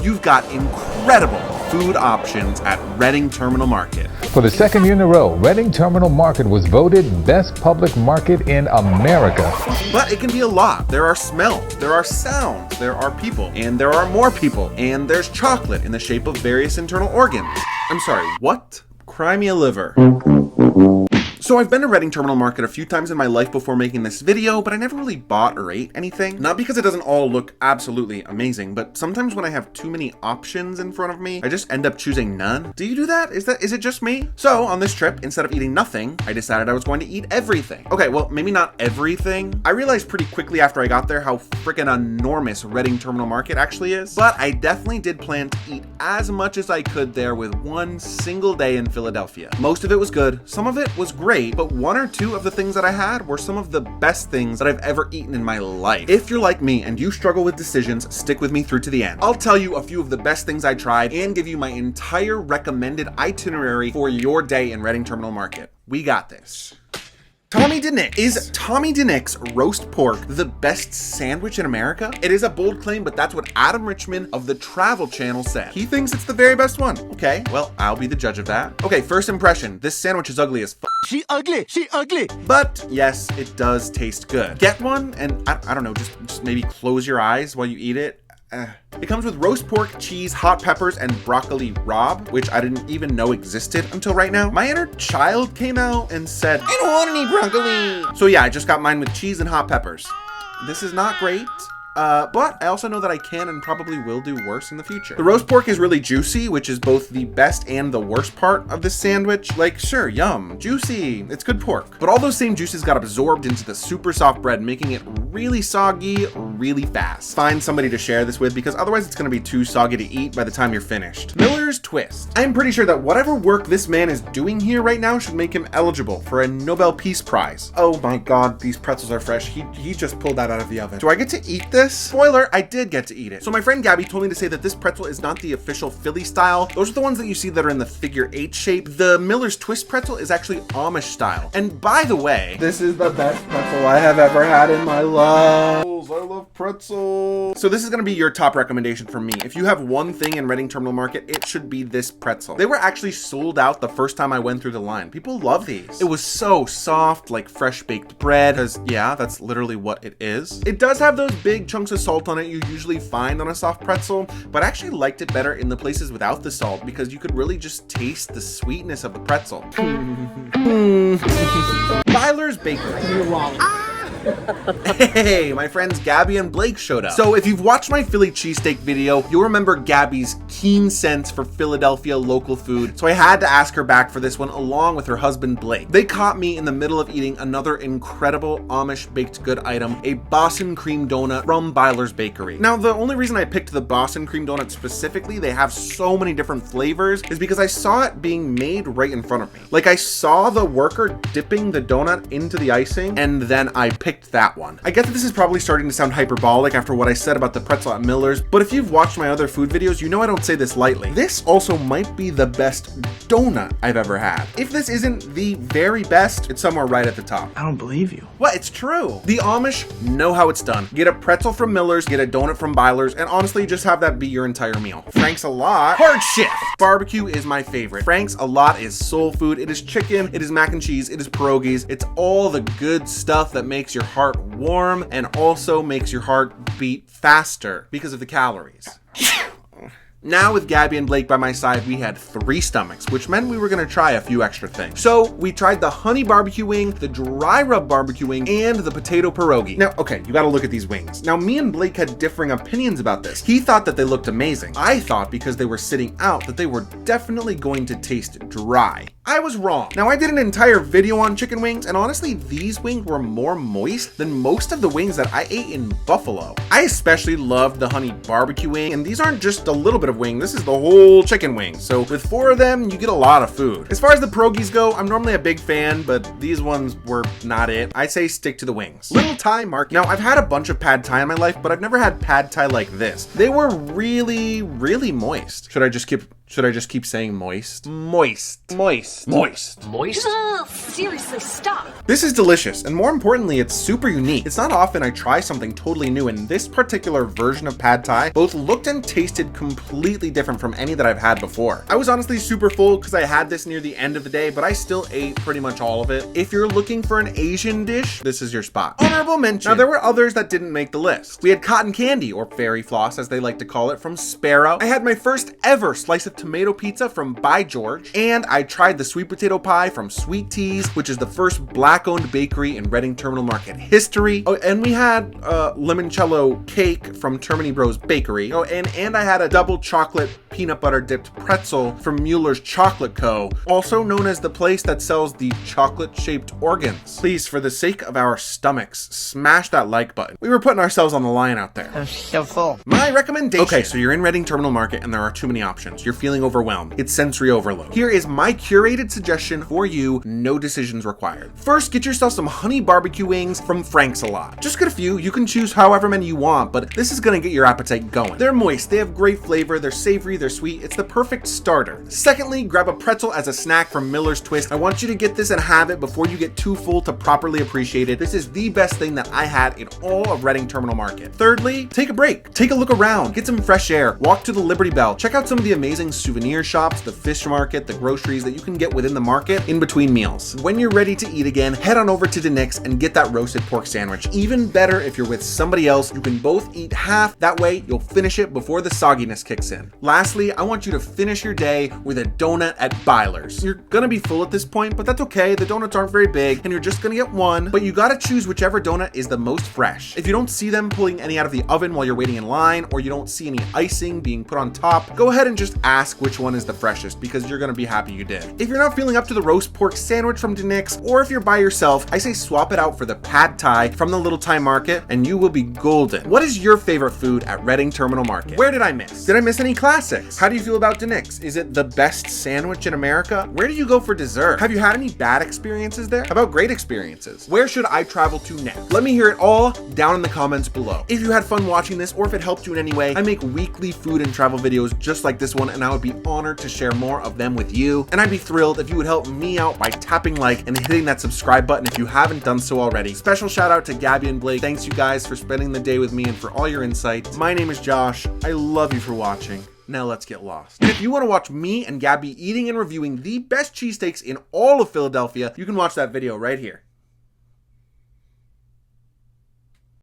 you've got incredible food options at Reading Terminal Market. For the second year in a row, Reading Terminal Market was voted Best Public Market in America. But it can be a lot. There are smells, there are sounds, there are people, and there are more people, and there's chocolate in the shape of various internal organs. I'm sorry, what? Cry me a liver. So I've been to Reading Terminal Market a few times in my life before making this video, but I never really bought or ate anything. Not because it doesn't all look absolutely amazing, but sometimes when I have too many options in front of me, I just end up choosing none. Do you do that? Is it just me? So on this trip, instead of eating nothing, I decided I was going to eat everything. Okay, well, maybe not everything. I realized pretty quickly after I got there how freaking enormous Reading Terminal Market actually is, but I definitely did plan to eat as much as I could there with one single day in Philadelphia. Most of it was good, some of it was great, but one or two of the things that I had were some of the best things that I've ever eaten in my life. If you're like me and you struggle with decisions, stick with me through to the end. I'll tell you a few of the best things I tried and give you my entire recommended itinerary for your day in Reading Terminal Market. We got this. Tommy DINIC'S. Is Tommy DINIC'S roast pork the best sandwich in America? It is a bold claim, but that's what Adam Richman of the Travel Channel said. He thinks it's the very best one. Okay, well, I'll be the judge of that. Okay, first impression. This sandwich is ugly as f***. She ugly. But yes, it does taste good. Get one and I don't know, just maybe close your eyes while you eat it. It comes with roast pork, cheese, hot peppers, and broccoli rabe, which I didn't even know existed until right now. My inner child came out and said, I don't want any broccoli. So yeah, I just got mine with cheese and hot peppers. This is not great. But I also know that I can and probably will do worse in the future. The roast pork is really juicy, which is both the best and the worst part of this sandwich. Like, sure, yum, juicy, it's good pork. But all those same juices got absorbed into the super soft bread, making it really soggy really fast. Find somebody to share this with because otherwise it's gonna be too soggy to eat by the time you're finished. Miller's Twist. I'm pretty sure that whatever work this man is doing here right now should make him eligible for a Nobel Peace Prize. Oh my God, these pretzels are fresh. He just pulled that out of the oven. Do I get to eat this? Spoiler, I did get to eat it. So my friend Gabby told me to say that this pretzel is not the official Philly style. Those are the ones that you see that are in the figure 8 shape. The Miller's Twist pretzel is actually Amish style. And by the way, this is the best pretzel I have ever had in my life. I love pretzels. So this is gonna be your top recommendation from me. If you have one thing in Reading Terminal Market, it should be this pretzel. They were actually sold out the first time I went through the line. People love these. It was so soft, like fresh baked bread, because yeah, that's literally what it is. It does have those big chunks of salt on it you usually find on a soft pretzel, but I actually liked it better in the places without the salt because you could really just taste the sweetness of the pretzel. BEILER'S Bakery. You're wrong. Hey, my friends Gabby and Blake showed up. So if you've watched my Philly cheesesteak video, you'll remember Gabby's keen sense for Philadelphia local food. So I had to ask her back for this one along with her husband Blake. They caught me in the middle of eating another incredible Amish baked good item, a Boston cream donut from BEILER'S Bakery. Now, the only reason I picked the Boston cream donut specifically, they have so many different flavors, is because I saw it being made right in front of me. Like I saw the worker dipping the donut into the icing and then I picked that one. I get that this is probably starting to sound hyperbolic after what I said about the pretzel at Miller's, but if you've watched my other food videos, you know I don't say this lightly. This also might be the best donut I've ever had. If this isn't the very best, it's somewhere right at the top. I don't believe you. What? It's true. The Amish know how it's done. Get a pretzel from Miller's, get a donut from BEILER'S, and honestly, just have that be your entire meal. Frank's a Lot. Hard shift. Barbecue is my favorite. Frank's a Lot is soul food. It is chicken, it is mac and cheese, it is pierogies. It's all the good stuff that makes your heart warm and also makes your heart beat faster because of the calories. Now with Gabby and Blake by my side, we had 3 stomachs, which meant we were gonna try a few extra things. So we tried the honey barbecue wing, the dry rub barbecue wing, and the potato pierogi. Now, okay, you gotta look at these wings. Now, me and Blake had differing opinions about this. He thought that they looked amazing. I thought because they were sitting out that they were definitely going to taste dry. I was wrong. Now, I did an entire video on chicken wings, and honestly, these wings were more moist than most of the wings that I ate in Buffalo. I especially loved the honey barbecue wing, and these aren't just a little bit of wing, this is the whole chicken wing. So with 4 of them, you get a lot of food. As far as the pierogies go, I'm normally a big fan, but these ones were not it. I say stick to the wings. Little Thai market. Now, I've had a bunch of pad thai in my life, but I've never had pad thai like this. They were really, really moist. Should I just keep Should I just keep saying moist? Moist. Moist. Moist. Moist? Ugh, seriously, stop. This is delicious, and more importantly, it's super unique. It's not often I try something totally new, and this particular version of pad thai both looked and tasted completely different from any that I've had before. I was honestly super full because I had this near the end of the day, but I still ate pretty much all of it. If you're looking for an Asian dish, this is your spot. Honorable mention. Now, there were others that didn't make the list. We had cotton candy, or fairy floss as they like to call it, from Sparrow. I had my first ever slice of tomato pizza from By George, and I tried the sweet potato pie from Sweet Teas, which is the first black-owned bakery in Reading Terminal Market history. Oh, and we had limoncello cake from Termini Bros Bakery. Oh, and I had a double chocolate peanut butter dipped pretzel from Mueller's Chocolate Co., also known as the place that sells the chocolate-shaped organs. Please, for the sake of our stomachs, smash that like button. We were putting ourselves on the line out there. I'm so full. My recommendation. Okay, so you're in Reading Terminal Market and there are too many options. You're feeling overwhelmed. It's sensory overload. Here is my curated suggestion for you, no decisions required. First, get yourself some honey barbecue wings from Frank's a Lot. Just get a few. You can choose however many you want, but this is gonna get your appetite going. They're moist, they have great flavor, they're savory, they're sweet. It's the perfect starter. Secondly, grab a pretzel as a snack from Miller's Twist. I want you to get this and have it before you get too full to properly appreciate it. This is the best thing that I had in all of Reading Terminal Market. Thirdly, take a break. Take a look around. Get some fresh air. Walk to the Liberty Bell. Check out some of the amazing souvenir shops, the fish market, the groceries that you can get within the market in between meals. When you're ready to eat again, head on over to DINIC'S and get that roasted pork sandwich. Even better if you're with somebody else, you can both eat half. That way, you'll finish it before the sogginess kicks in. Lastly, I want you to finish your day with a donut at BEILER'S. You're gonna be full at this point, but that's okay. The donuts aren't very big and you're just gonna get one, but you gotta choose whichever donut is the most fresh. If you don't see them pulling any out of the oven while you're waiting in line, or you don't see any icing being put on top, go ahead and just ask which one is the freshest because you're gonna be happy you did. If you're not feeling up to the roast pork sandwich from DINIC'S, or if you're by yourself, I say swap it out for the pad thai from the Little Thai Market and you will be golden. What is your favorite food at Reading Terminal Market? Where did I miss? Did I miss any classics? How do you feel about DINIC'S? Is it the best sandwich in America? Where do you go for dessert? Have you had any bad experiences there? How about great experiences? Where should I travel to next? Let me hear it all down in the comments below. If you had fun watching this, or if it helped you in any way, I make weekly food and travel videos just like this one, and I would be honored to share more of them with you. And I'd be thrilled if you would help me out by tapping like and hitting that subscribe button if you haven't done so already. Special shout out to Gabby and Blake. Thanks you guys for spending the day with me and for all your insights. My name is Josh. I love you for watching. Now let's get lost. And if you want to watch me and Gabby eating and reviewing the best cheesesteaks in all of Philadelphia, you can watch that video right here.